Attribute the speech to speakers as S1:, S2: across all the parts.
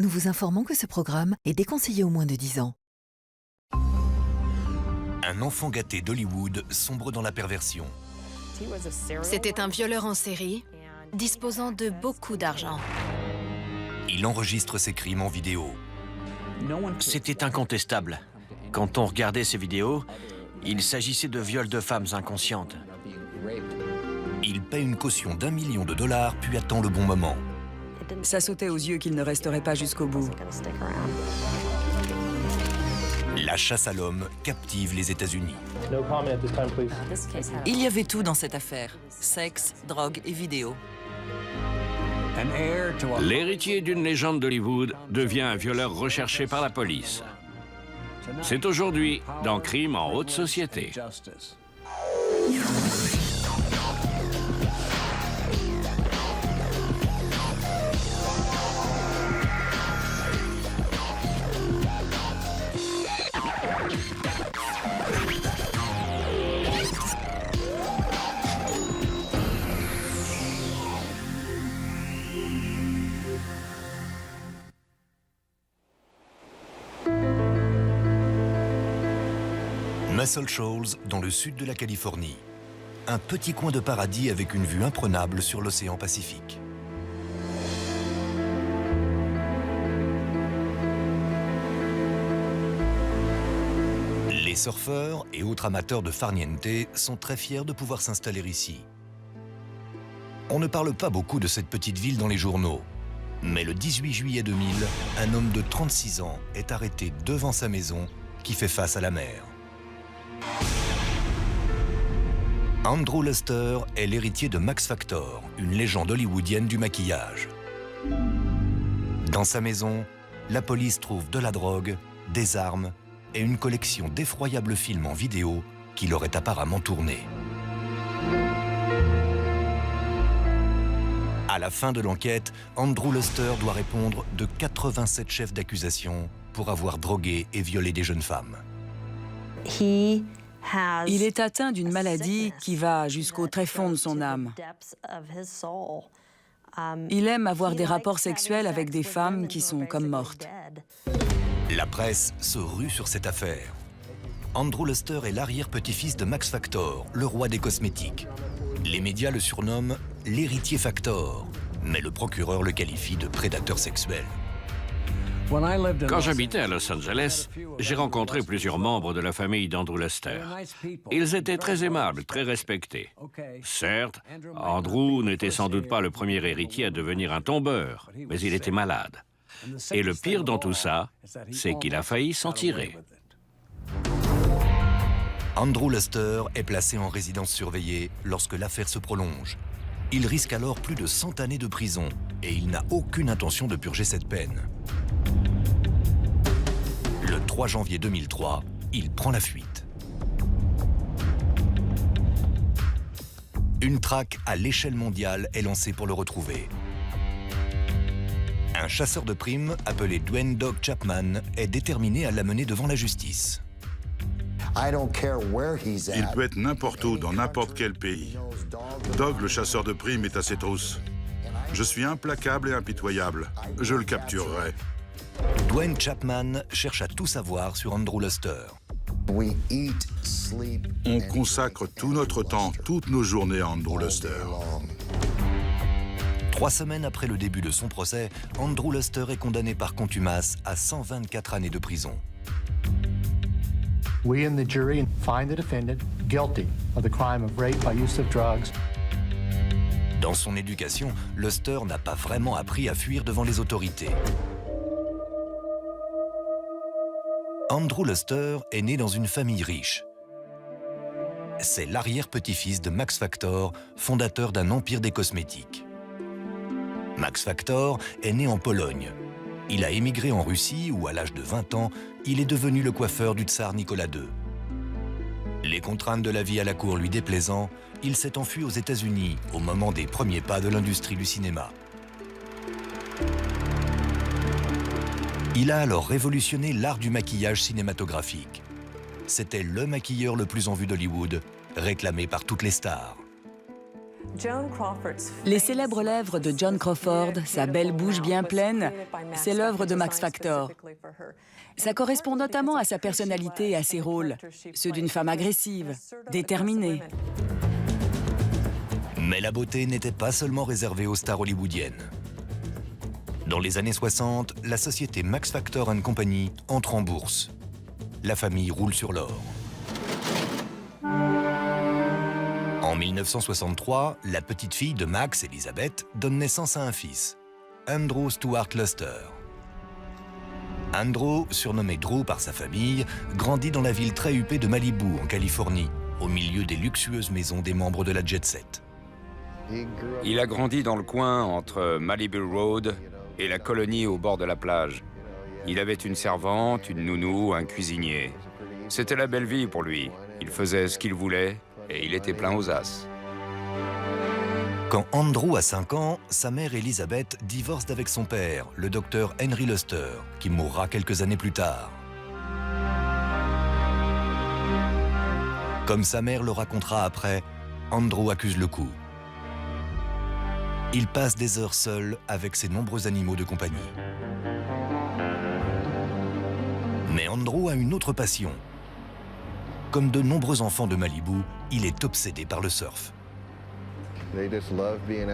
S1: nous vous informons que ce programme est déconseillé aux moins de 10 ans.
S2: Un enfant gâté d'Hollywood sombre dans la perversion.
S3: C'était un violeur en série, disposant de beaucoup d'argent.
S2: Il enregistre ses crimes en vidéo.
S4: C'était incontestable. Quand on regardait ces vidéos, il s'agissait de viols de femmes inconscientes.
S2: Il paie une caution d'1 million de dollars, puis attend le bon moment.
S5: Ça sautait aux yeux qu'il ne resterait pas jusqu'au bout.
S2: La chasse à l'homme captive les États-Unis.
S6: Il y avait tout dans cette affaire. Sexe, drogue et vidéo.
S7: L'héritier d'une légende d'Hollywood devient un violeur recherché par la police. C'est aujourd'hui dans Crime en haute société.
S2: Muscle Shoals, dans le sud de la Californie. Un petit coin de paradis avec une vue imprenable sur l'océan Pacifique. Les surfeurs et autres amateurs de farniente sont très fiers de pouvoir s'installer ici. On ne parle pas beaucoup de cette petite ville dans les journaux. Mais le 18 juillet 2000, un homme de 36 ans est arrêté devant sa maison qui fait face à la mer. Andrew Luster est l'héritier de Max Factor, une légende hollywoodienne du maquillage. Dans sa maison, la police trouve de la drogue, des armes et une collection d'effroyables films en vidéo qu'il aurait apparemment tournés. À la fin de l'enquête, Andrew Luster doit répondre de 87 chefs d'accusation pour avoir drogué et violé des jeunes femmes.
S5: Il est atteint d'une maladie qui va jusqu'au tréfonds de son âme. Il aime avoir des rapports sexuels avec des femmes qui sont comme mortes.
S2: La presse se rue sur cette affaire. Andrew Luster est l'arrière-petit-fils de Max Factor, le roi des cosmétiques. Les médias le surnomment l'héritier Factor, mais le procureur le qualifie de prédateur sexuel.
S7: Quand j'habitais à Los Angeles, j'ai rencontré plusieurs membres de la famille d'Andrew Luster. Ils étaient très aimables, très respectés. Certes, Andrew n'était sans doute pas le premier héritier à devenir un tombeur, mais il était malade. Et le pire dans tout ça, c'est qu'il a failli s'en tirer.
S2: Andrew Luster est placé en résidence surveillée lorsque l'affaire se prolonge. Il risque alors plus de 100 années de prison et il n'a aucune intention de purger cette peine. Le 3 janvier 2003, il prend la fuite. Une traque à l'échelle mondiale est lancée pour le retrouver. Un chasseur de primes appelé Dwayne Dog Chapman est déterminé à l'amener devant la justice.
S8: Il peut être n'importe où, dans n'importe quel pays. Dog, le chasseur de primes, est à ses trousses. Je suis implacable et impitoyable. Je le capturerai.
S2: Dwayne Chapman cherche à tout savoir sur Andrew Luster.
S8: On consacre tout notre temps, toutes nos journées à Andrew Luster.
S2: 3 semaines après le début de son procès, Andrew Luster est condamné par contumace à 124 années de prison.
S9: We in the jury find the defendant guilty of the crime of rape by use of drugs.
S2: Dans son éducation, Luster n'a pas vraiment appris à fuir devant les autorités. Andrew Luster est né dans une famille riche. C'est l'arrière-petit-fils de Max Factor, fondateur d'un empire des cosmétiques. Max Factor est né en Pologne. Il a émigré en Russie où, à l'âge de 20 ans, il est devenu le coiffeur du tsar Nicolas II. Les contraintes de la vie à la cour lui déplaisant, il s'est enfui aux États-Unis au moment des premiers pas de l'industrie du cinéma. Il a alors révolutionné l'art du maquillage cinématographique. C'était le maquilleur le plus en vue d'Hollywood, réclamé par toutes les stars.
S5: Les célèbres lèvres de Joan Crawford, sa belle bouche bien pleine, c'est l'œuvre de Max Factor. Ça correspond notamment à sa personnalité et à ses rôles, ceux d'une femme agressive, déterminée.
S2: Mais la beauté n'était pas seulement réservée aux stars hollywoodiennes. Dans les années 60, la société Max Factor & Company entre en bourse. La famille roule sur l'or. En 1963, la petite fille de Max, Elizabeth, donne naissance à un fils, Andrew Stuart Luster. Andrew, surnommé Drew par sa famille, grandit dans la ville très huppée de Malibu, en Californie, au milieu des luxueuses maisons des membres de la jet set.
S10: Il a grandi dans le coin entre Malibu Road et la colonie au bord de la plage. Il avait une servante, une nounou, un cuisinier. C'était la belle vie pour lui. Il faisait ce qu'il voulait et il était plein aux as.
S2: Quand Andrew a 5 ans, sa mère Elizabeth divorce d'avec son père, le docteur Henry Luster, qui mourra quelques années plus tard. Comme sa mère le racontera après, Andrew accuse le coup. Il passe des heures seul avec ses nombreux animaux de compagnie. Mais Andrew a une autre passion. Comme de nombreux enfants de Malibu, il est obsédé par le surf.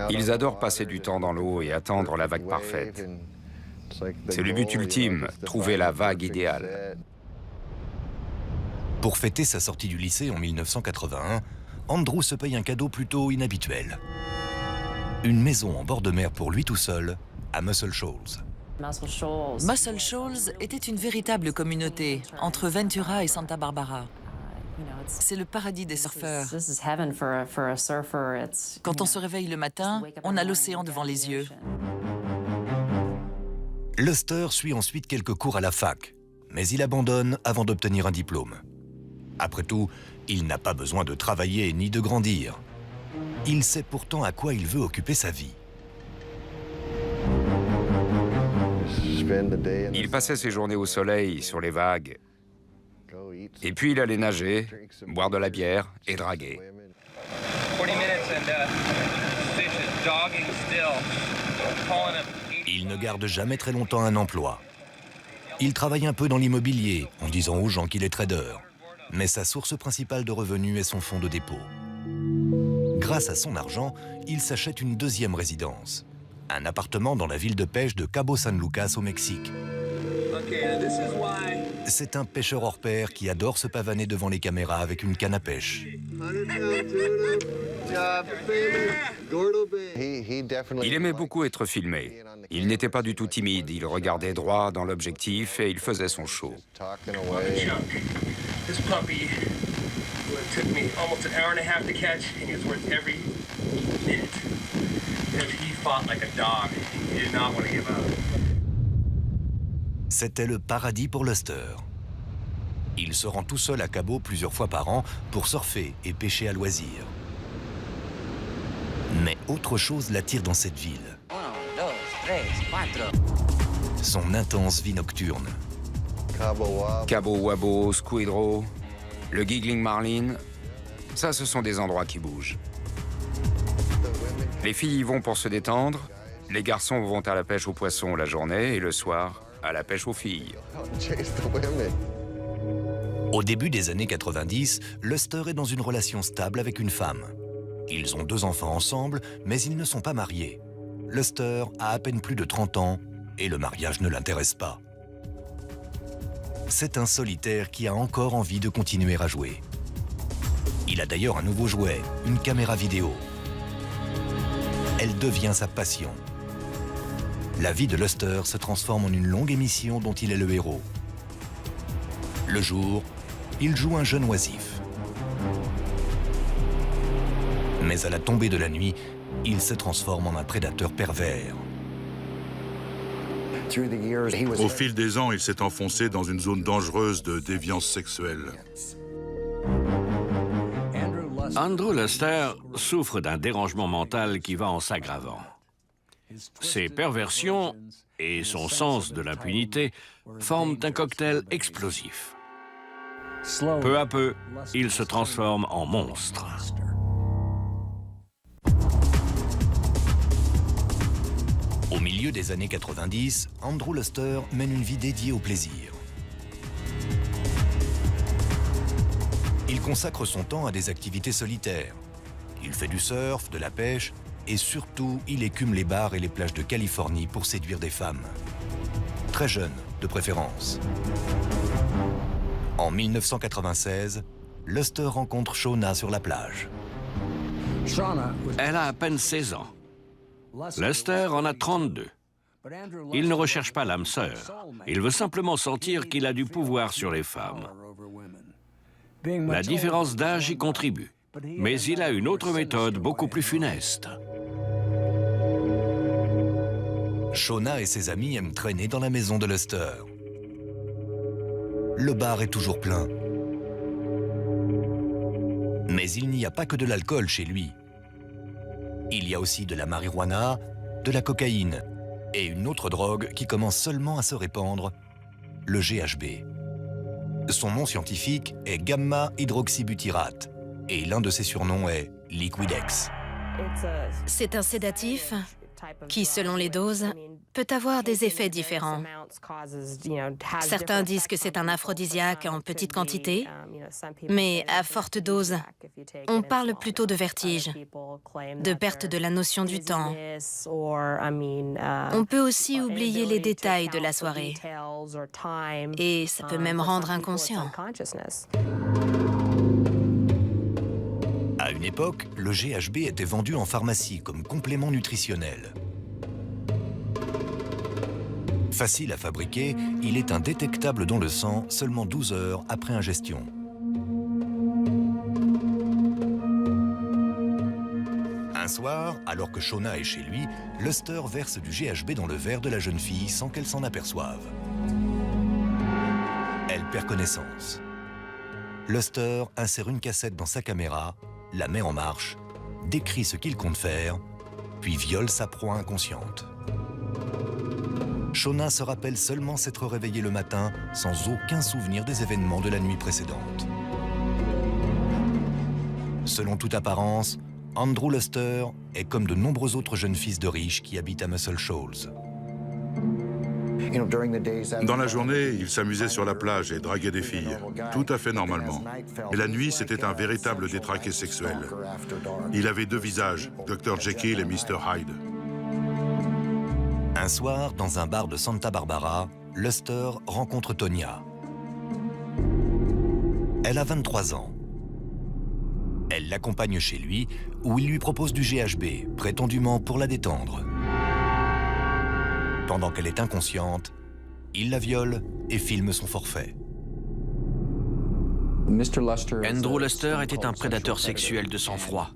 S10: Ils adorent passer du temps dans l'eau et attendre la vague parfaite. C'est le but ultime, trouver la vague idéale.
S2: Pour fêter sa sortie du lycée en 1981, Andrew se paye un cadeau plutôt inhabituel. Une maison en bord de mer pour lui tout seul, à Muscle Shoals.
S6: Muscle Shoals était une véritable communauté entre Ventura et Santa Barbara. C'est le paradis des surfeurs. Quand on se réveille le matin, on a l'océan devant les yeux.
S2: Luster suit ensuite quelques cours à la fac, mais il abandonne avant d'obtenir un diplôme. Après tout, il n'a pas besoin de travailler ni de grandir. Il sait pourtant à quoi il veut occuper sa vie.
S10: Il passait ses journées au soleil, sur les vagues. Et puis il allait nager, boire de la bière et draguer.
S2: Il ne garde jamais très longtemps un emploi. Il travaille un peu dans l'immobilier, en disant aux gens qu'il est trader. Mais sa source principale de revenus est son fonds de dépôt. Grâce à son argent, il s'achète une deuxième résidence. Un appartement dans la ville de pêche de Cabo San Lucas au Mexique. C'est un pêcheur hors pair qui adore se pavaner devant les caméras avec une canne à pêche.
S10: Il aimait beaucoup être filmé. Il n'était pas du tout timide, il regardait droit dans l'objectif et il faisait son show.
S2: C'était le paradis pour Luster. Il se rend tout seul à Cabo plusieurs fois par an pour surfer et pêcher à loisir. Mais autre chose l'attire dans cette ville. Son intense vie nocturne.
S10: Cabo Wabo, Squid Row, le Giggling Marlin, ça ce sont des endroits qui bougent. Les filles y vont pour se détendre, les garçons vont à la pêche aux poissons la journée et le soir, à la pêche aux filles.
S2: Au début des années 90, Luster est dans une relation stable avec une femme. Ils ont 2 enfants ensemble, mais ils ne sont pas mariés. Luster a à peine plus de 30 ans et le mariage ne l'intéresse pas. C'est un solitaire qui a encore envie de continuer à jouer. Il a d'ailleurs un nouveau jouet, une caméra vidéo. Elle devient sa passion. La vie de Luster se transforme en une longue émission dont il est le héros. Le jour, il joue un jeune oisif. Mais à la tombée de la nuit, il se transforme en un prédateur pervers.
S8: Au fil des ans, il s'est enfoncé dans une zone dangereuse de déviance sexuelle.
S7: Andrew Luster souffre d'un dérangement mental qui va en s'aggravant. Ses perversions et son sens de l'impunité forment un cocktail explosif. Peu à peu, il se transforme en monstre.
S2: Au milieu des années 90, Andrew Luster mène une vie dédiée au plaisir. Il consacre son temps à des activités solitaires. Il fait du surf, de la pêche et surtout, il écume les bars et les plages de Californie pour séduire des femmes. Très jeunes, de préférence. En 1996, Luster rencontre Shauna sur la plage.
S7: Elle a à peine 16 ans. Luster en a 32. Il ne recherche pas l'âme sœur. Il veut simplement sentir qu'il a du pouvoir sur les femmes. La différence d'âge y contribue. Mais il a une autre méthode beaucoup plus funeste.
S2: Shauna et ses amis aiment traîner dans la maison de Luster. Le bar est toujours plein. Mais il n'y a pas que de l'alcool chez lui. Il y a aussi de la marijuana, de la cocaïne et une autre drogue qui commence seulement à se répandre, le GHB. Son nom scientifique est gamma-hydroxybutyrate et l'un de ses surnoms est Liquidex.
S3: C'est un sédatif qui, selon les doses, peut avoir des effets différents. Certains disent que c'est un aphrodisiaque en petite quantité, mais à forte dose, on parle plutôt de vertige, de perte de la notion du temps. On peut aussi oublier les détails de la soirée, et ça peut même rendre inconscient.
S2: À une époque, le GHB était vendu en pharmacie comme complément nutritionnel. Facile à fabriquer, il est indétectable dans le sang seulement 12 heures après ingestion. Un soir, alors que Shauna est chez lui, Luster verse du GHB dans le verre de la jeune fille sans qu'elle s'en aperçoive. Elle perd connaissance. Luster insère une cassette dans sa caméra, la met en marche, décrit ce qu'il compte faire, puis viole sa proie inconsciente. Shauna se rappelle seulement s'être réveillée le matin sans aucun souvenir des événements de la nuit précédente. Selon toute apparence, Andrew Luster est comme de nombreux autres jeunes fils de riches qui habitent à Muscle Shoals.
S8: Dans la journée, il s'amusait sur la plage et draguait des filles, tout à fait normalement. Mais la nuit, c'était un véritable détraqué sexuel. Il avait deux visages, Dr. Jekyll et Mr. Hyde.
S2: Un soir, dans un bar de Santa Barbara, Luster rencontre Tonya. Elle a 23 ans. Elle l'accompagne chez lui, où il lui propose du GHB, prétendument pour la détendre. Pendant qu'elle est inconsciente, il la viole et filme son forfait.
S4: Andrew Luster était un prédateur sexuel de sang-froid.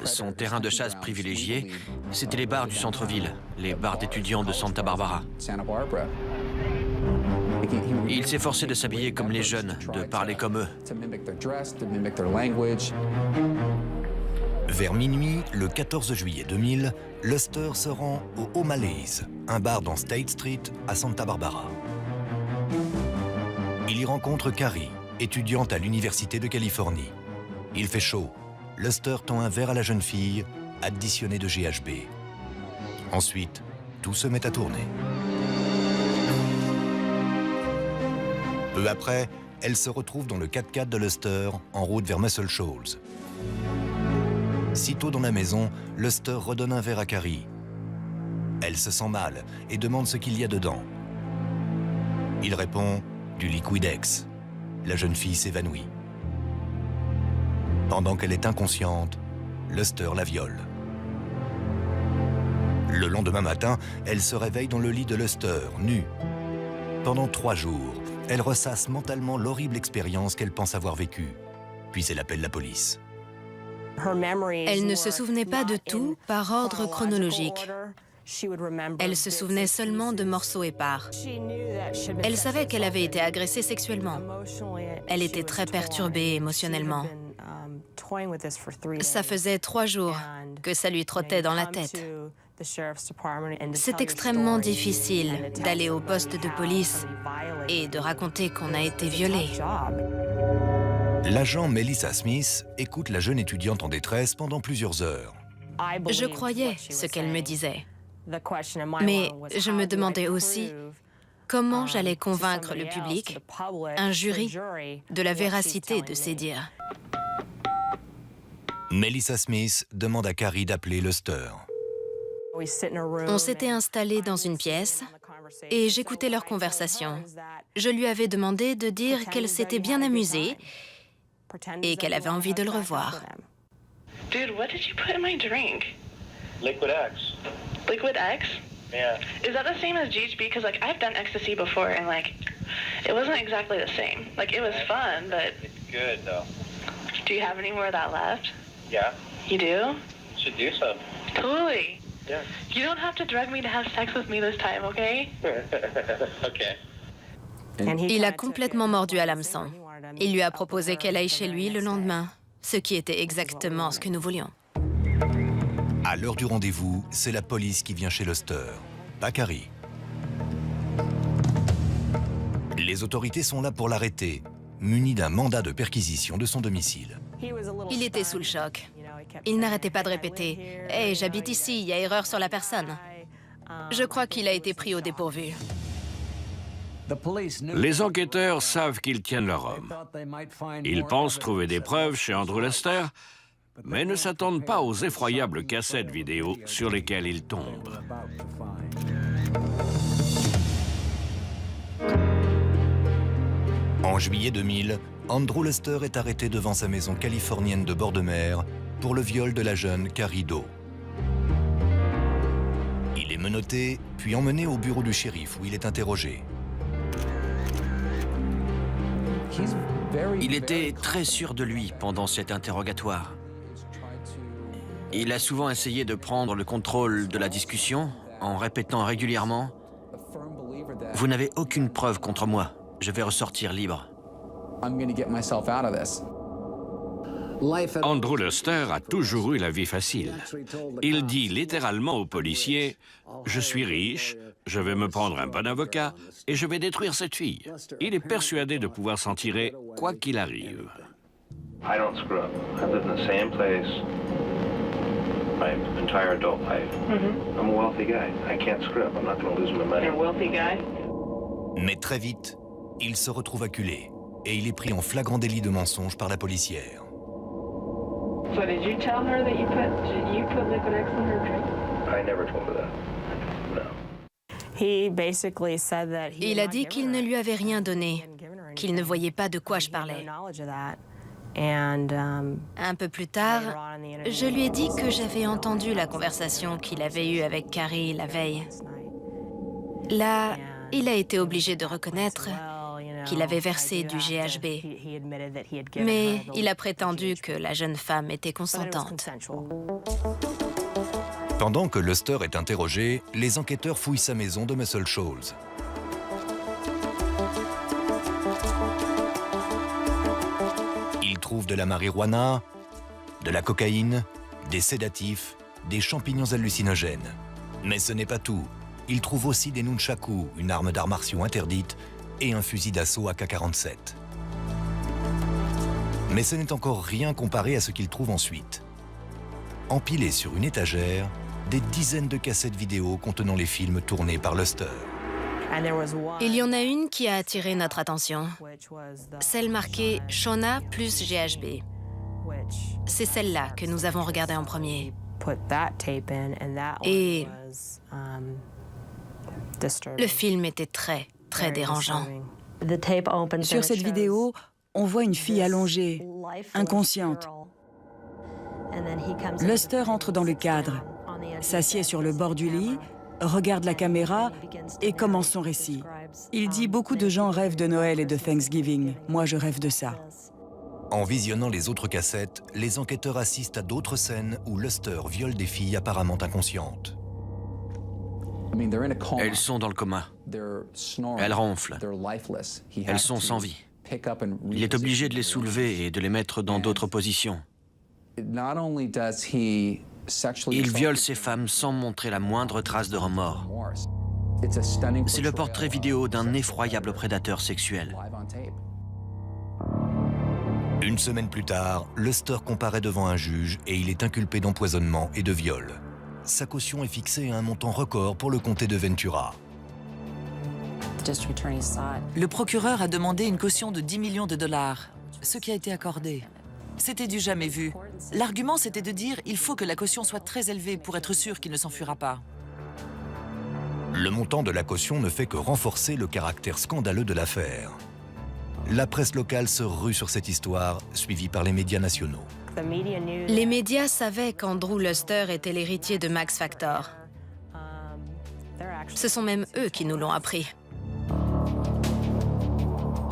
S4: Son terrain de chasse privilégié, c'était les bars du centre-ville, les bars d'étudiants de Santa Barbara. Il s'efforçait de s'habiller comme les jeunes, de parler comme eux.
S2: Vers minuit, le 14 juillet 2000, Luster se rend au O'Malley's, un bar dans State Street à Santa Barbara. Il y rencontre Carrie, étudiante à l'Université de Californie. Il fait chaud. Luster tend un verre à la jeune fille, additionné de GHB. Ensuite, tout se met à tourner. Peu après, elle se retrouve dans le 4x4 de Luster, en route vers Muscle Shoals. Sitôt dans la maison, Luster redonne un verre à Carrie. Elle se sent mal et demande ce qu'il y a dedans. Il répond « du Liquidex ». La jeune fille s'évanouit. Pendant qu'elle est inconsciente, Luster la viole. Le lendemain matin, elle se réveille dans le lit de Luster, nue. Pendant 3 jours, elle ressasse mentalement l'horrible expérience qu'elle pense avoir vécue. Puis elle appelle la police.
S3: Elle ne se souvenait pas de tout par ordre chronologique. Elle se souvenait seulement de morceaux épars. Elle savait qu'elle avait été agressée sexuellement. Elle était très perturbée émotionnellement. Ça faisait 3 jours que ça lui trottait dans la tête. C'est extrêmement difficile d'aller au poste de police et de raconter qu'on a été violé.
S2: L'agent Melissa Smith écoute la jeune étudiante en détresse pendant plusieurs heures.
S3: Je croyais ce qu'elle me disait. Mais je me demandais aussi comment j'allais convaincre le public, un jury, de la véracité de ces dires.
S2: Melissa Smith demande à Carrie d'appeler Luster.
S3: On s'était installés dans une pièce et j'écoutais leur conversation. Je lui avais demandé de dire qu'elle s'était bien amusée et qu'elle avait envie de le revoir.
S11: Dude, what did you put in my drink?
S12: Liquid X.
S11: Liquid X?
S12: Yeah.
S11: Is that the same as GHB? Because like I've done ecstasy before and like it wasn't exactly the same. Like it was fun, but
S12: It's good though.
S11: do you have any more of that left?
S12: Yeah.
S11: You do?
S12: Should do some.
S11: Totally.
S12: Yeah.
S11: You don't have to drug me to have sex with me this time, okay?
S12: Okay.
S3: Il a complètement mordu à l'hameçon. Il lui a proposé qu'elle aille chez lui le lendemain, ce qui était exactement ce que nous voulions.
S2: À l'heure du rendez-vous, c'est la police qui vient chez Luster, pas Carrie. Les autorités sont là pour l'arrêter, muni d'un mandat de perquisition de son domicile.
S3: Il était sous le choc. Il n'arrêtait pas de répéter « Hey, j'habite ici, il y a erreur sur la personne ». Je crois qu'il a été pris au dépourvu.
S7: Les enquêteurs savent qu'ils tiennent leur homme. Ils pensent trouver des preuves chez Andrew Lester, mais ne s'attendent pas aux effroyables cassettes vidéo sur lesquelles ils tombent.
S2: En juillet 2000, Andrew Lester est arrêté devant sa maison californienne de bord de mer pour le viol de la jeune Carrie Doe. Il est menotté, puis emmené au bureau du shérif où il est interrogé.
S4: Il était très sûr de lui pendant cet interrogatoire. Il a souvent essayé de prendre le contrôle de la discussion en répétant régulièrement « Vous n'avez aucune preuve contre moi, je vais ressortir libre ».
S7: Andrew Lester a toujours eu la vie facile. Il dit littéralement aux policiers « Je suis riche, je vais me prendre un bon avocat et je vais détruire cette fille ». Il est persuadé de pouvoir s'en tirer quoi qu'il arrive.
S12: I don't screw up. I've lived in the same place my entire adult life. I'm a wealthy guy. I can't screw up. I'm not going to lose my money.
S11: You're a wealthy guy?
S2: Mais très vite, il se retrouve acculé et il est pris en flagrant délit de mensonge par la policière.
S11: So did you tell her that you put liquid X in her drink?
S12: I never told her that. No.
S3: Il a dit qu'il ne lui avait rien donné, qu'il ne voyait pas de quoi je parlais. Un peu plus tard, je lui ai dit que j'avais entendu la conversation qu'il avait eue avec Carrie la veille. Là, il a été obligé de reconnaître qu'il avait versé du GHB. Mais il a prétendu que la jeune femme était consentante.
S2: Pendant que Luster est interrogé, les enquêteurs fouillent sa maison de Muscle Shoals. Ils trouvent de la marijuana, de la cocaïne, des sédatifs, des champignons hallucinogènes. Mais ce n'est pas tout. Ils trouvent aussi des nunchakus, une arme d'arts martiaux interdite, et un fusil d'assaut AK-47. Mais ce n'est encore rien comparé à ce qu'ils trouvent ensuite. Empilés sur une étagère, des dizaines de cassettes vidéo contenant les films tournés par Luster.
S3: Il y en a une qui a attiré notre attention, celle marquée « Shauna plus GHB ». C'est celle-là que nous avons regardée en premier. Et le film était très, très dérangeant.
S5: Sur cette vidéo, on voit une fille allongée, inconsciente. Luster entre dans le cadre, s'assied sur le bord du lit, regarde la caméra et commence son récit. Il dit « Beaucoup de gens rêvent de Noël et de Thanksgiving. Moi, je rêve de ça. »
S2: En visionnant les autres cassettes, les enquêteurs assistent à d'autres scènes où Luster viole des filles apparemment inconscientes.
S4: Elles sont dans le coma. Elles ronflent. Elles sont sans vie. Il est obligé de les soulever et de les mettre dans d'autres positions. Il viole ces femmes sans montrer la moindre trace de remords. C'est le portrait vidéo d'un effroyable prédateur sexuel.
S2: Une semaine plus tard, Luster comparaît devant un juge et il est inculpé d'empoisonnement et de viol. sa caution est fixée à un montant record pour le comté de Ventura.
S6: Le procureur a demandé une caution de 10 millions de dollars, ce qui a été accordé. C'était du jamais vu. L'argument, c'était de dire il faut que la caution soit très élevée pour être sûr qu'il ne s'enfuira pas.
S2: Le montant de la caution ne fait que renforcer le caractère scandaleux de l'affaire. La presse locale se rue sur cette histoire, suivie par les médias nationaux.
S3: Les médias savaient qu'Andrew Luster était l'héritier de Max Factor. Ce sont même eux qui nous l'ont appris.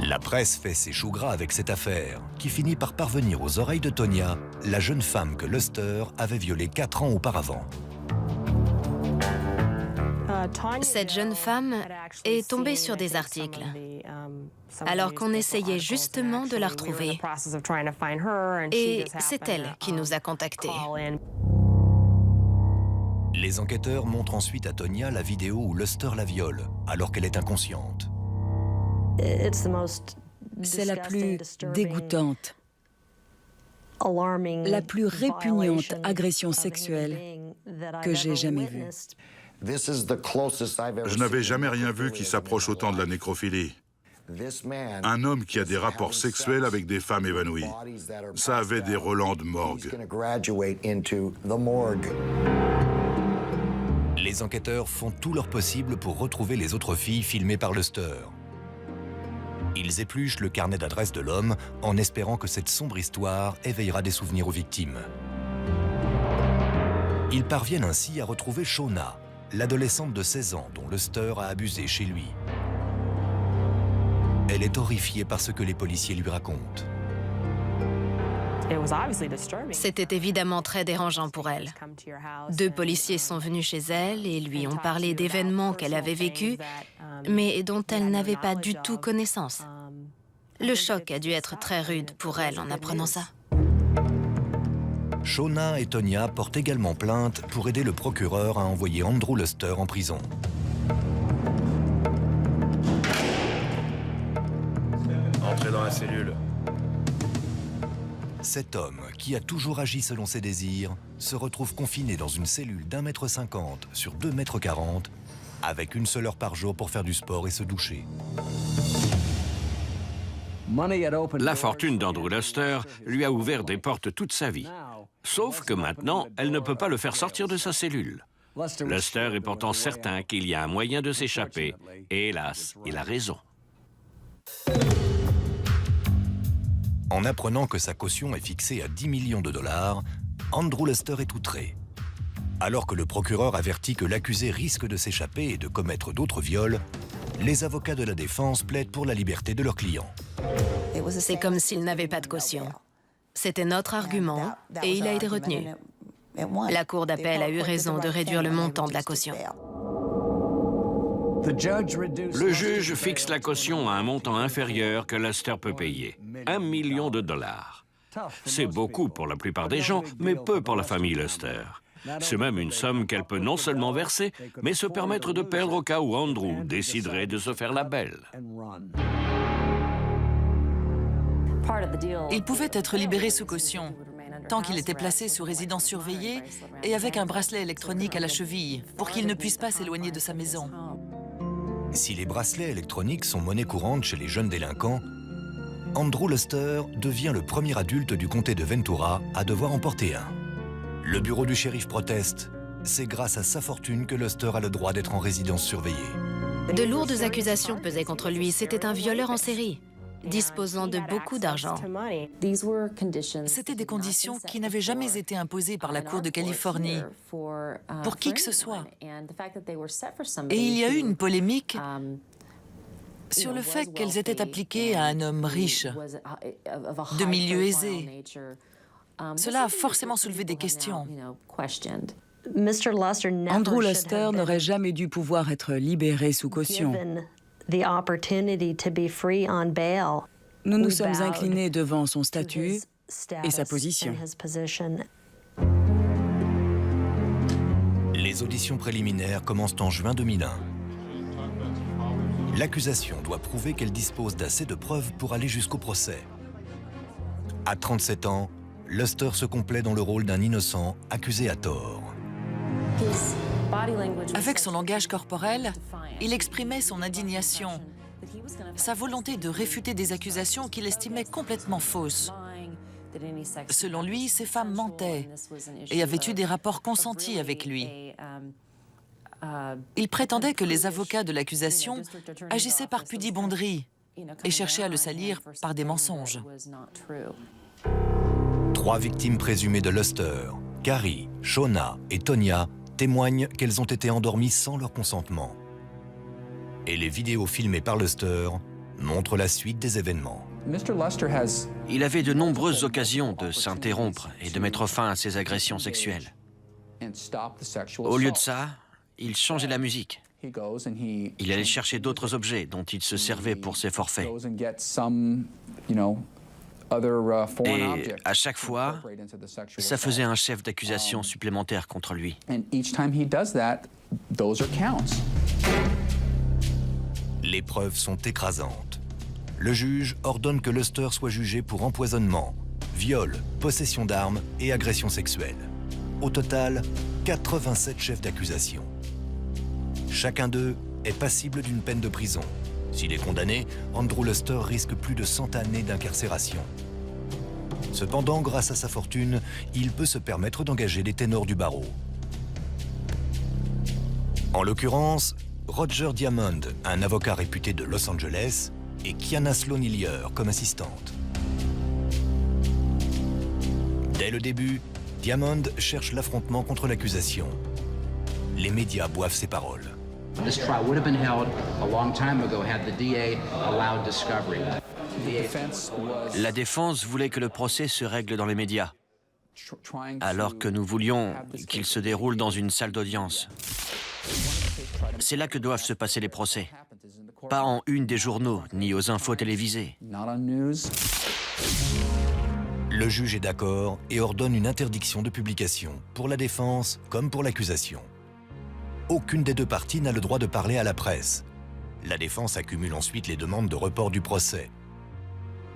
S2: La presse fait ses choux gras avec cette affaire, qui finit par parvenir aux oreilles de Tonya, la jeune femme que Luster avait violée 4 ans auparavant.
S3: Cette jeune femme est tombée sur des articles, alors qu'on essayait justement de la retrouver. Et c'est elle qui nous a contactés.
S2: Les enquêteurs montrent ensuite à Tonya la vidéo où Luster la viole, alors qu'elle est inconsciente.
S5: C'est la plus dégoûtante, la plus répugnante agression sexuelle que j'ai jamais vue.
S8: Je n'avais jamais rien vu qui s'approche autant de la nécrophilie. Un homme qui a des rapports sexuels avec des femmes évanouies. Ça avait des relents de morgue.
S2: Les enquêteurs font tout leur possible pour retrouver les autres filles filmées par Luster. Ils épluchent le carnet d'adresse de l'homme en espérant que cette sombre histoire éveillera des souvenirs aux victimes. Ils parviennent ainsi à retrouver Shauna, l'adolescente de 16 ans dont Luster a abusé chez lui. Elle est horrifiée par ce que les policiers lui racontent.
S3: C'était évidemment très dérangeant pour elle. 2 policiers sont venus chez elle et lui ont parlé d'événements qu'elle avait vécus, mais dont elle n'avait pas du tout connaissance. Le choc a dû être très rude pour elle en apprenant ça.
S2: Shauna et Tonya portent également plainte pour aider le procureur à envoyer Andrew Luster en prison.
S13: Entrez dans la cellule.
S2: Cet homme, qui a toujours agi selon ses désirs, se retrouve confiné dans une cellule d'1,50 m sur 2,40 m, avec une seule heure par jour pour faire du sport et se doucher.
S7: La fortune d'Andrew Luster lui a ouvert des portes toute sa vie. Sauf que maintenant, elle ne peut pas le faire sortir de sa cellule. Luster est pourtant certain qu'il y a un moyen de s'échapper, et hélas, il a raison.
S2: En apprenant que sa caution est fixée à 10 millions de dollars, Andrew Luster est outré. Alors que le procureur avertit que l'accusé risque de s'échapper et de commettre d'autres viols, les avocats de la défense plaident pour la liberté de leur client.
S3: C'est comme s'il n'avait pas de caution. C'était notre argument et il a été retenu. La Cour d'appel a eu raison de réduire le montant de la caution.
S7: Le juge fixe la caution à un montant inférieur que Luster peut payer, 1 million de dollars. C'est beaucoup pour la plupart des gens, mais peu pour la famille Luster. C'est même une somme qu'elle peut non seulement verser, mais se permettre de perdre au cas où Andrew déciderait de se faire la belle.
S6: Il pouvait être libéré sous caution, tant qu'il était placé sous résidence surveillée et avec un bracelet électronique à la cheville, pour qu'il ne puisse pas s'éloigner de sa maison.
S2: Si les bracelets électroniques sont monnaie courante chez les jeunes délinquants, Andrew Luster devient le premier adulte du comté de Ventura à devoir en porter un. Le bureau du shérif proteste. C'est grâce à sa fortune que Luster a le droit d'être en résidence surveillée.
S3: De lourdes accusations pesaient contre lui. C'était un violeur en série, disposant de beaucoup d'argent.
S6: C'était des conditions qui n'avaient jamais été imposées par la Cour de Californie pour qui que ce soit. Et il y a eu une polémique sur le fait qu'elles étaient appliquées à un homme riche, de milieu aisé. Cela a forcément soulevé des questions.
S5: Andrew Luster n'aurait jamais dû pouvoir être libéré sous caution. Nous nous sommes inclinés devant son statut et sa position.
S2: Les auditions préliminaires commencent en juin 2001. L'accusation doit prouver qu'elle dispose d'assez de preuves pour aller jusqu'au procès. À 37 ans, Luster se complaît dans le rôle d'un innocent accusé à tort.
S6: Avec son langage corporel, il exprimait son indignation, sa volonté de réfuter des accusations qu'il estimait complètement fausses. Selon lui, ces femmes mentaient et avaient eu des rapports consentis avec lui. Il prétendait que les avocats de l'accusation agissaient par pudibonderie et cherchaient à le salir par des mensonges.
S2: 3 victimes présumées de Luster, Carrie, Shona et Tonya, témoignent qu'elles ont été endormies sans leur consentement. Et les vidéos filmées par Luster montrent la suite des événements.
S4: Il avait de nombreuses occasions de s'interrompre et de mettre fin à ses agressions sexuelles. Au lieu de ça, il changeait la musique. Il allait chercher d'autres objets dont il se servait pour ses forfaits. Et à chaque fois, ça faisait un chef d'accusation supplémentaire contre lui.
S2: Les preuves sont écrasantes. Le juge ordonne que Luster soit jugé pour empoisonnement, viol, possession d'armes et agression sexuelle. Au total, 87 chefs d'accusation. Chacun d'eux est passible d'une peine de prison. S'il est condamné, Andrew Luster risque plus de 100 années d'incarcération. Cependant, grâce à sa fortune, il peut se permettre d'engager les ténors du barreau. En l'occurrence, Roger Diamond, un avocat réputé de Los Angeles, et Kiana Sloan-Hillier comme assistante. Dès le début, Diamond cherche l'affrontement contre l'accusation. Les médias boivent ses paroles.
S14: This trial would have been held a long time ago had the DA allowed discovery.
S4: La défense voulait que le procès se règle dans les médias, alors que nous voulions qu'il se déroule dans une salle d'audience. C'est là que doivent se passer les procès, pas en une des journaux, ni aux infos télévisées.
S2: Le juge est d'accord et ordonne une interdiction de publication, pour la défense comme pour l'accusation. Aucune des deux parties n'a le droit de parler à la presse. La défense accumule ensuite les demandes de report du procès.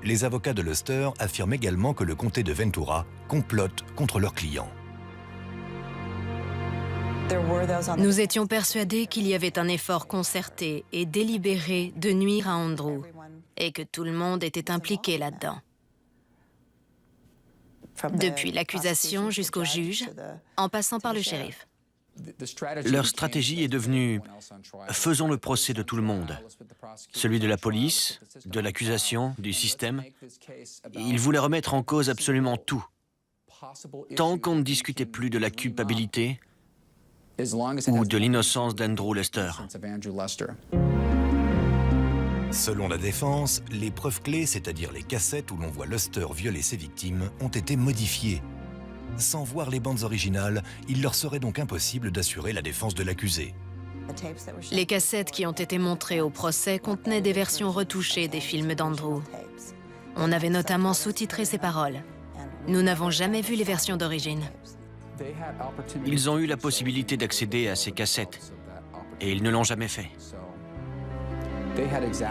S2: Les avocats de Luster affirment également que le comté de Ventura complote contre leurs clients.
S3: Nous étions persuadés qu'il y avait un effort concerté et délibéré de nuire à Andrew et que tout le monde était impliqué là-dedans. Depuis l'accusation jusqu'au juge, en passant par le shérif.
S4: Leur stratégie est devenue « faisons le procès de tout le monde ». Celui de la police, de l'accusation, du système. Ils voulaient remettre en cause absolument tout. Tant qu'on ne discutait plus de la culpabilité ou de l'innocence d'Andrew Luster.
S2: Selon la défense, les preuves clés, c'est-à-dire les cassettes où l'on voit Luster violer ses victimes, ont été modifiées. Sans voir les bandes originales, il leur serait donc impossible d'assurer la défense de l'accusé.
S3: Les cassettes qui ont été montrées au procès contenaient des versions retouchées des films d'Andrew. On avait notamment sous-titré ses paroles. Nous n'avons jamais vu les versions d'origine.
S4: Ils ont eu la possibilité d'accéder à ces cassettes, et ils ne l'ont jamais fait.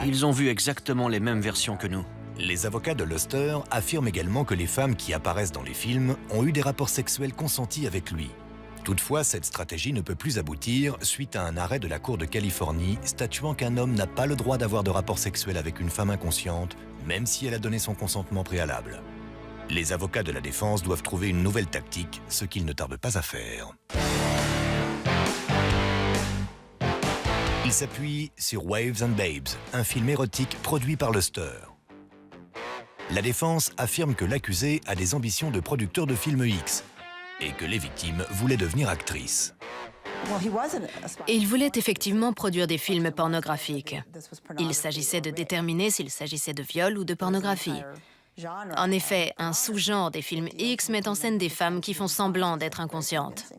S4: Ils ont vu exactement les mêmes versions que nous.
S2: Les avocats de Luster affirment également que les femmes qui apparaissent dans les films ont eu des rapports sexuels consentis avec lui. Toutefois, cette stratégie ne peut plus aboutir suite à un arrêt de la Cour de Californie statuant qu'un homme n'a pas le droit d'avoir de rapports sexuels avec une femme inconsciente, même si elle a donné son consentement préalable. Les avocats de la défense doivent trouver une nouvelle tactique, ce qu'ils ne tardent pas à faire. Ils s'appuient sur Waves and Babes, un film érotique produit par Luster. La défense affirme que l'accusé a des ambitions de producteur de films X et que les victimes voulaient devenir actrices.
S3: Il voulait effectivement produire des films pornographiques. Il s'agissait de déterminer s'il s'agissait de viol ou de pornographie. En effet, un sous-genre des films X met en scène des femmes qui font semblant d'être inconscientes.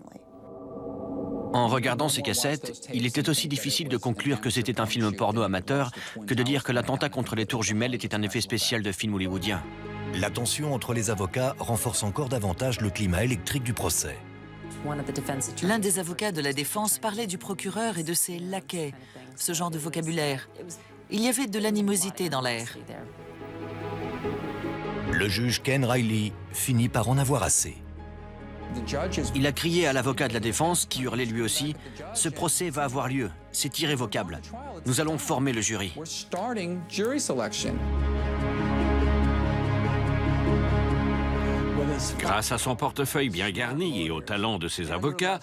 S4: En regardant ces cassettes, il était aussi difficile de conclure que c'était un film porno amateur que de dire que l'attentat contre les tours jumelles était un effet spécial de film hollywoodien.
S2: La tension entre les avocats renforce encore davantage le climat électrique du procès.
S6: L'un des avocats de la défense parlait du procureur et de ses laquais, ce genre de vocabulaire. Il y avait de l'animosité dans l'air.
S2: Le juge Ken Riley finit par en avoir assez.
S4: Il a crié à l'avocat de la défense, qui hurlait lui aussi, « Ce procès va avoir lieu, c'est irrévocable. Nous allons former le jury. »
S7: Grâce à son portefeuille bien garni et au talent de ses avocats,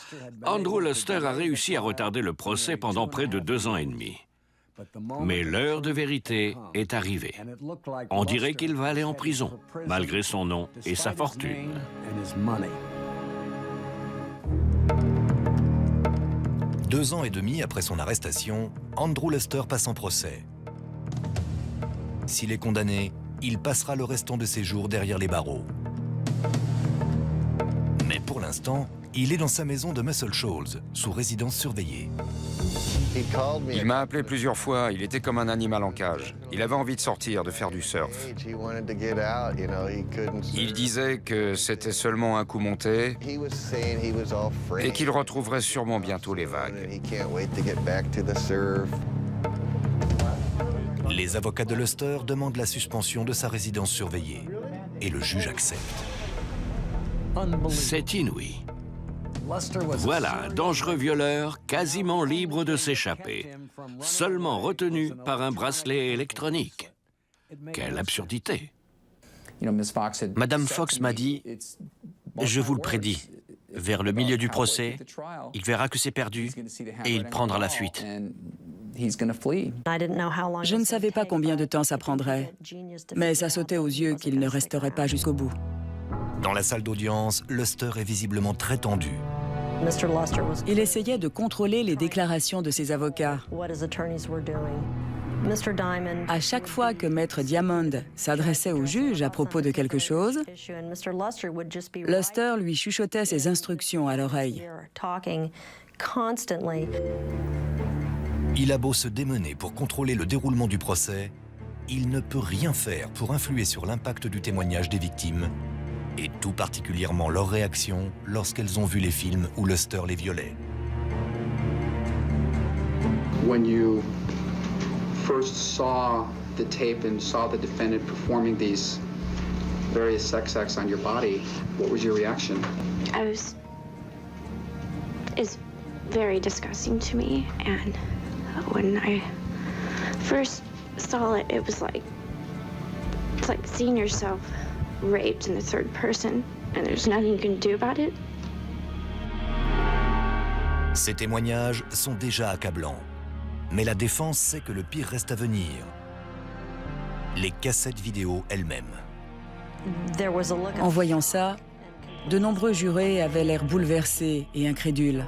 S7: Andrew Luster a réussi à retarder le procès pendant près de 2 ans et demi. Mais l'heure de vérité est arrivée. On dirait qu'il va aller en prison, malgré son nom et sa fortune.
S2: Deux ans et demi après son arrestation, Andrew Luster passe en procès. S'il est condamné, il passera le restant de ses jours derrière les barreaux. Mais pour l'instant, il est dans sa maison de Muscle Shoals, sous résidence surveillée.
S10: Il m'a appelé plusieurs fois, il était comme un animal en cage. Il avait envie de sortir, de faire du surf. Il disait que c'était seulement un coup monté et qu'il retrouverait sûrement bientôt les vagues.
S2: Les avocats de Luster demandent la suspension de sa résidence surveillée et le juge accepte.
S7: C'est inouï. Voilà un dangereux violeur quasiment libre de s'échapper, seulement retenu par un bracelet électronique. Quelle absurdité!
S4: Madame Fox m'a dit, « Je vous le prédis, vers le milieu du procès, il verra que c'est perdu et il prendra la fuite. »
S5: Je ne savais pas combien de temps ça prendrait, mais ça sautait aux yeux qu'il ne resterait pas jusqu'au bout.
S2: Dans la salle d'audience, Luster est visiblement très tendu.
S5: Il essayait de contrôler les déclarations de ses avocats. À chaque fois que Maître Diamond s'adressait au juge à propos de quelque chose, Luster lui chuchotait ses instructions à l'oreille.
S2: Il a beau se démener pour contrôler le déroulement du procès, il ne peut rien faire pour influer sur l'impact du témoignage des victimes, et tout particulièrement leur réaction lorsqu'elles ont vu les films où Luster les violait.
S14: When you first saw the tape and saw the defendant performing these various sex acts on your body, what was your reaction?
S15: It's very disgusting to me, and when I first saw it, it was like, it's like seeing yourself raped in the third person, and there's nothing you can do about it.
S2: Ces témoignages sont déjà accablants, mais la défense sait que le pire reste à venir. Les cassettes vidéo elles-mêmes.
S5: En voyant ça, de nombreux jurés avaient l'air bouleversés et incrédules.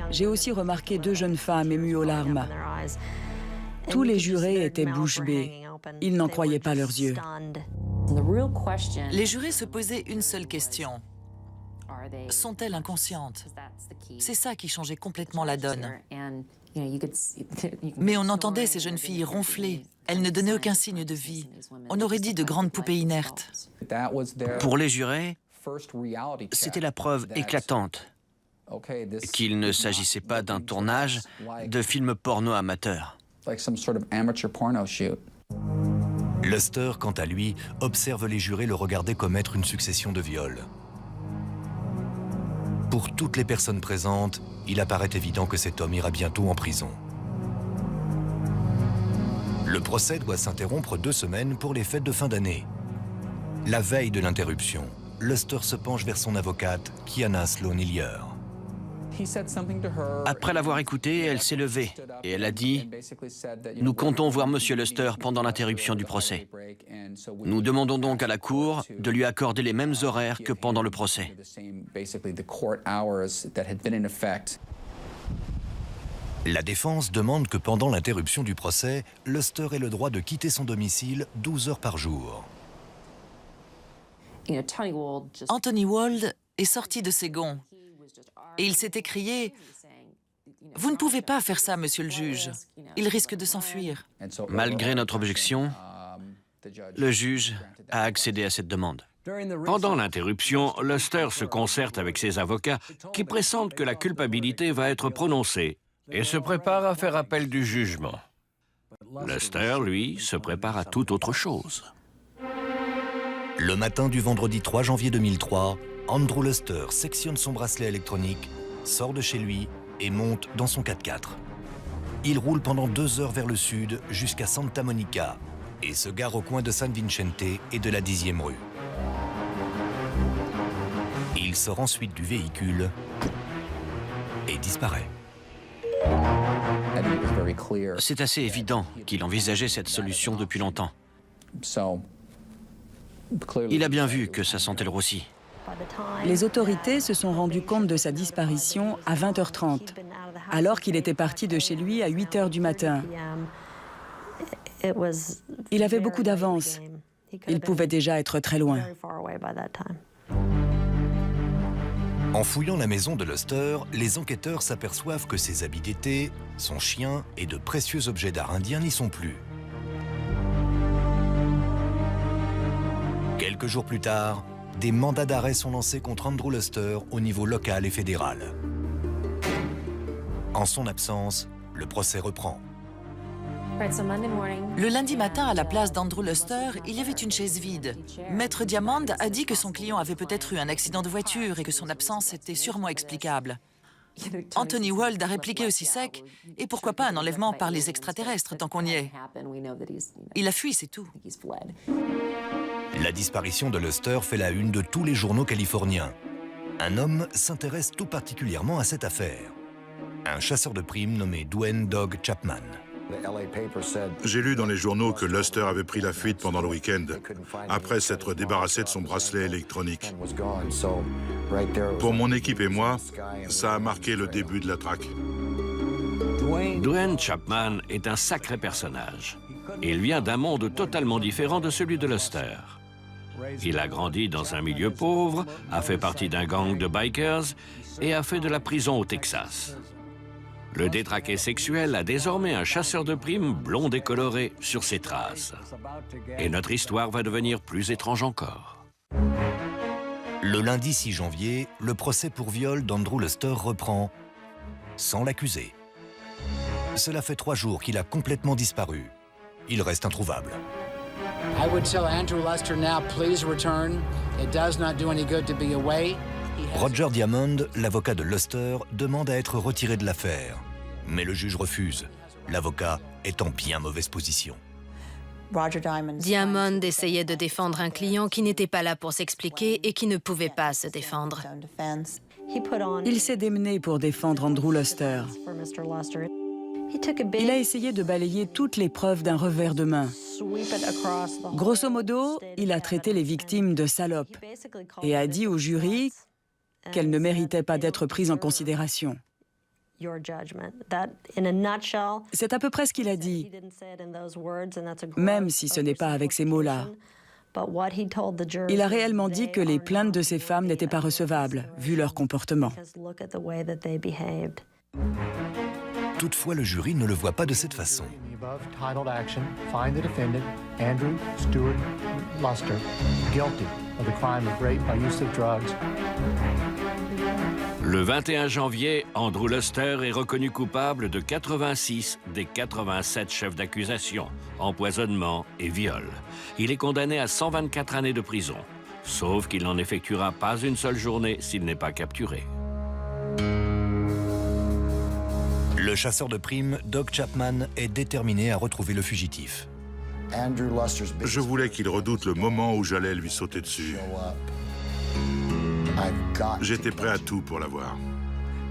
S5: J'ai aussi remarqué 2 jeunes femmes émues aux larmes. Tous les jurés étaient bouche bée. Ils n'en croyaient pas leurs yeux.
S6: Les jurés se posaient une seule question. Sont-elles inconscientes? C'est ça qui changeait complètement la donne. Mais on entendait ces jeunes filles ronfler. Elles ne donnaient aucun signe de vie. On aurait dit de grandes poupées inertes.
S4: Pour les jurés, c'était la preuve éclatante qu'il ne s'agissait pas d'un tournage de film porno amateur.
S2: Luster, quant à lui, observe les jurés le regarder commettre une succession de viols. Pour toutes les personnes présentes, il apparaît évident que cet homme ira bientôt en prison. Le procès doit s'interrompre 2 semaines pour les fêtes de fin d'année. La veille de l'interruption, Luster se penche vers son avocate, Kiana Sloan-Hillier.
S4: Après l'avoir écoutée, elle s'est levée et elle a dit « Nous comptons voir Monsieur Luster pendant l'interruption du procès. Nous demandons donc à la Cour de lui accorder les mêmes horaires que pendant le procès. »
S2: La défense demande que pendant l'interruption du procès, Luster ait le droit de quitter son domicile 12 heures par jour.
S6: Anthony Wald est sorti de ses gonds et il s'est écrié « Vous ne pouvez pas faire ça, monsieur le juge. Il risque de s'enfuir. »
S4: Malgré notre objection, le juge a accédé à cette demande.
S7: Pendant l'interruption, Luster se concerte avec ses avocats qui pressentent que la culpabilité va être prononcée et se prépare à faire appel du jugement. Luster, lui, se prépare à toute autre chose.
S2: Le matin du vendredi 3 janvier 2003, Andrew Luster sectionne son bracelet électronique, sort de chez lui et monte dans son 4x4. Il roule pendant 2 heures vers le sud jusqu'à Santa Monica et se gare au coin de San Vicente et de la 10e rue. Il sort ensuite du véhicule et disparaît.
S4: C'est assez évident qu'il envisageait cette solution depuis longtemps. Il a bien vu que ça sentait le roussi.
S5: Les autorités se sont rendues compte de sa disparition à 20h30, alors qu'il était parti de chez lui à 8h du matin. Il avait beaucoup d'avance. Il pouvait déjà être très loin.
S2: En fouillant la maison de Luster, les enquêteurs s'aperçoivent que ses habits d'été, son chien et de précieux objets d'art indien n'y sont plus. Quelques jours plus tard, des mandats d'arrêt sont lancés contre Andrew Luster au niveau local et fédéral. En son absence, le procès reprend.
S6: Le lundi matin, à la place d'Andrew Luster, il y avait une chaise vide. Maître Diamond a dit que son client avait peut-être eu un accident de voiture et que son absence était sûrement explicable. Anthony Wald a répliqué aussi sec, et pourquoi pas un enlèvement par les extraterrestres tant qu'on y est. Il a fui, c'est tout.
S2: La disparition de Luster fait la une de tous les journaux californiens. Un homme s'intéresse tout particulièrement à cette affaire. Un chasseur de primes nommé Dwayne Dog Chapman.
S8: J'ai lu dans les journaux que Luster avait pris la fuite pendant le week-end, après s'être débarrassé de son bracelet électronique. Pour mon équipe et moi, ça a marqué le début de la traque.
S7: Dwayne Chapman est un sacré personnage. Il vient d'un monde totalement différent de celui de Luster. Il a grandi dans un milieu pauvre, a fait partie d'un gang de bikers et a fait de la prison au Texas. Le détraqué sexuel a désormais un chasseur de primes blond décoloré sur ses traces. Et notre histoire va devenir plus étrange encore.
S2: Le lundi 6 janvier, le procès pour viol d'Andrew Luster reprend, sans l'accusé. Cela fait 3 jours qu'il a complètement disparu. Il reste introuvable.
S16: I would tell Andrew Luster now, please return. It does not do any good to be away.
S2: Roger Diamond, l'avocat de Luster, demande à être retiré de l'affaire. Mais le juge refuse. L'avocat est en bien mauvaise position.
S3: Diamond essayait de défendre un client qui n'était pas là pour s'expliquer et qui ne pouvait pas se défendre.
S5: Il s'est démené pour défendre Andrew Luster. Il a essayé de balayer toutes les preuves d'un revers de main. Grosso modo, il a traité les victimes de salopes et a dit au jury qu'elles ne méritaient pas d'être prises en considération. C'est à peu près ce qu'il a dit, même si ce n'est pas avec ces mots-là. Il a réellement dit que les plaintes de ces femmes n'étaient pas recevables, vu leur comportement.
S2: Toutefois, le jury ne le voit pas de cette façon.
S9: Andrew Stewart Luster, guilty of the crime of rape by use of drugs.
S7: Le 21 janvier, Andrew Luster est reconnu coupable de 86 des 87 chefs d'accusation, empoisonnement et viol. Il est condamné à 124 années de prison, sauf qu'il n'en effectuera pas une seule journée s'il n'est pas capturé.
S2: Le chasseur de primes, Doug Chapman, est déterminé à retrouver le fugitif.
S8: Je voulais qu'il redoute le moment où j'allais lui sauter dessus. J'étais prêt à tout pour l'avoir.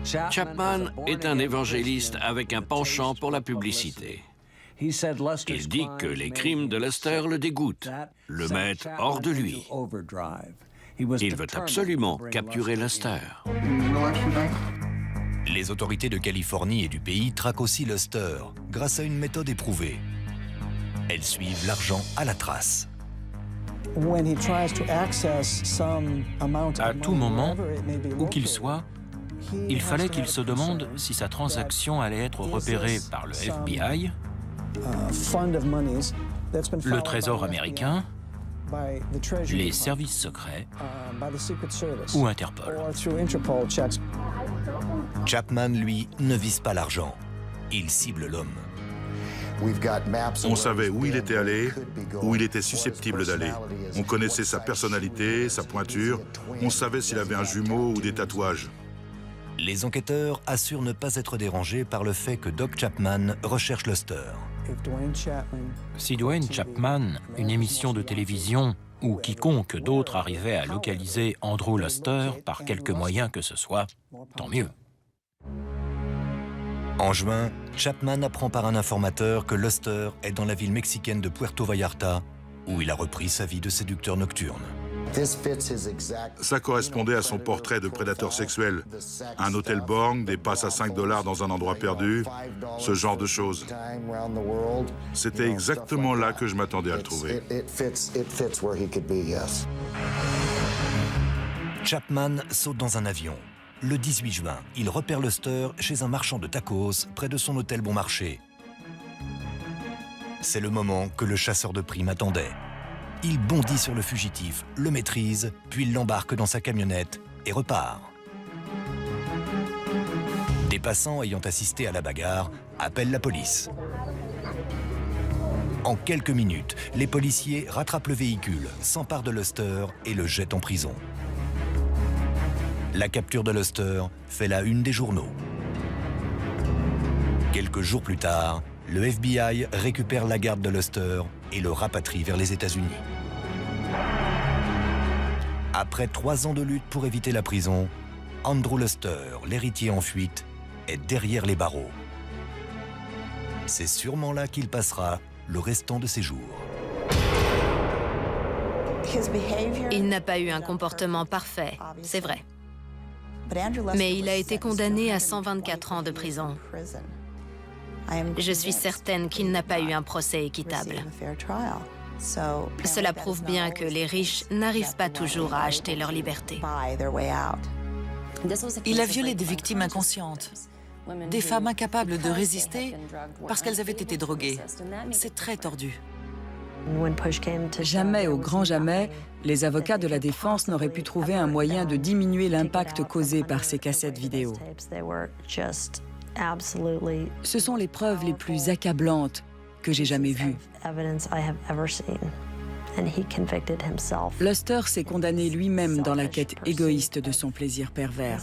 S7: Chapman est un évangéliste avec un penchant pour la publicité. Il dit que les crimes de Luster le dégoûtent, le mettent hors de lui. Il veut absolument capturer Luster.
S2: Les autorités de Californie et du pays traquent aussi Luster grâce à une méthode éprouvée. Elles suivent l'argent à la trace.
S17: À tout moment, où qu'il soit, il fallait qu'il se demande si sa transaction allait être repérée par le FBI, le Trésor américain, les services secrets ou Interpol.
S2: Chapman, lui, ne vise pas l'argent. Il cible l'homme.
S8: On savait où il était allé, où il était susceptible d'aller. On connaissait sa personnalité, sa pointure. On savait s'il avait un jumeau ou des tatouages.
S2: Les enquêteurs assurent ne pas être dérangés par le fait que Doc Chapman recherche Luster.
S17: Si Dwayne Chapman, une émission de télévision ou quiconque d'autre arrivait à localiser Andrew Luster par quelque moyen que ce soit, tant mieux.
S2: En juin, Chapman apprend par un informateur que Luster est dans la ville mexicaine de Puerto Vallarta, où il a repris sa vie de séducteur nocturne.
S8: Ça correspondait à son portrait de prédateur sexuel. Un hôtel borgne, des passes à $5 dans un endroit perdu, ce genre de choses. C'était exactement là que je m'attendais à le trouver.
S2: Chapman saute dans un avion. Le 18 juin, il repère Luster chez un marchand de tacos près de son hôtel Bon Marché. C'est le moment que le chasseur de primes attendait. Il bondit sur le fugitif, le maîtrise, puis l'embarque dans sa camionnette et repart. Des passants ayant assisté à la bagarre appellent la police. En quelques minutes, les policiers rattrapent le véhicule, s'emparent de Luster et le jettent en prison. La capture de Luster fait la une des journaux. Quelques jours plus tard, le FBI récupère la garde de Luster et le rapatrie vers les États-Unis. Après 3 ans de lutte pour éviter la prison, Andrew Luster, l'héritier en fuite, est derrière les barreaux. C'est sûrement là qu'il passera le restant de ses jours.
S3: Il n'a pas eu un comportement parfait, c'est vrai. Mais il a été condamné à 124 ans de prison. Je suis certaine qu'il n'a pas eu un procès équitable. Cela prouve bien que les riches n'arrivent pas toujours à acheter leur liberté.
S6: Il a violé des victimes inconscientes, des femmes incapables de résister parce qu'elles avaient été droguées. C'est très tordu.
S5: Jamais, au grand jamais, les avocats de la défense n'auraient pu trouver un moyen de diminuer l'impact causé par ces cassettes vidéo. Ce sont les preuves les plus accablantes que j'ai jamais vues. Luster s'est condamné lui-même dans la quête égoïste de son plaisir pervers.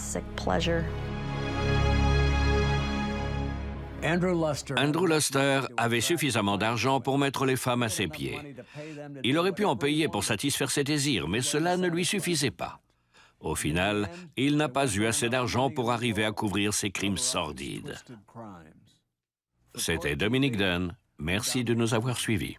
S7: Andrew Luster avait suffisamment d'argent pour mettre les femmes à ses pieds. Il aurait pu en payer pour satisfaire ses désirs, mais cela ne lui suffisait pas. Au final, il n'a pas eu assez d'argent pour arriver à couvrir ses crimes sordides. C'était Dominique Dunn. Merci de nous avoir suivis.